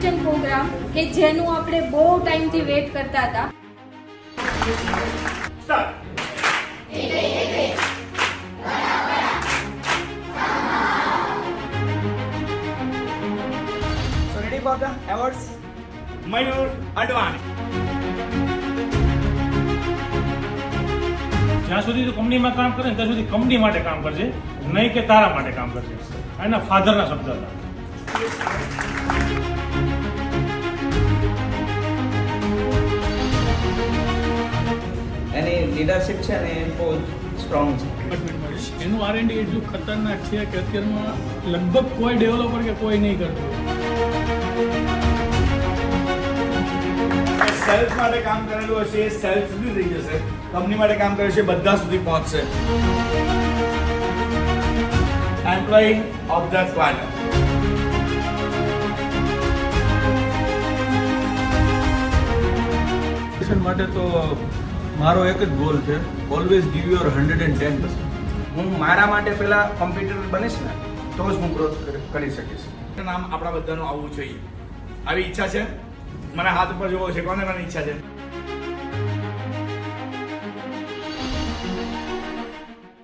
Induction programme કે જેનું આપણે બહુ ટાઈમથી વેટ કરતા હતા. So ready for the awards? Mayur Advani. જ્યાં સુધી તું કંપનીમાં કામ કરે ત્યાં સુધી કંપની માટે કામ કરજે, નહીં કે તારા માટે કામ કરજે. એના ફાધરના શબ્દ હતા. એની લીડરશિપ છે ને એ બહુ સ્ટ્રોંગ છે. એનું R&D એટલું ખતરનાક છે કે અત્યારમાં લગભગ કોઈ ડેવલપર કે કોઈ નહીં કરતું. સેલ્સ માટે કામ કરેલું હશે એ સેલ્સ સુધી થઈ જશે, કંપની માટે કામ કર્યું છે બધા સુધી પહોંચશે. Employee of the quarter. માટે તો મારો એક જ ગોલ છે, ઓલવેઝ ગીવ યોર 110%. હું મારા માટે પહેલા કોમ્પ્યુટર બનીશ ને તો જ હું ગ્રોથ કરી શકીશ. નામ આપણા બધાનું આવવું જોઈએ, આવી ઈચ્છા છે. મને હાથ ઉપર જોવો છે, કોને ઈચ્છા છે?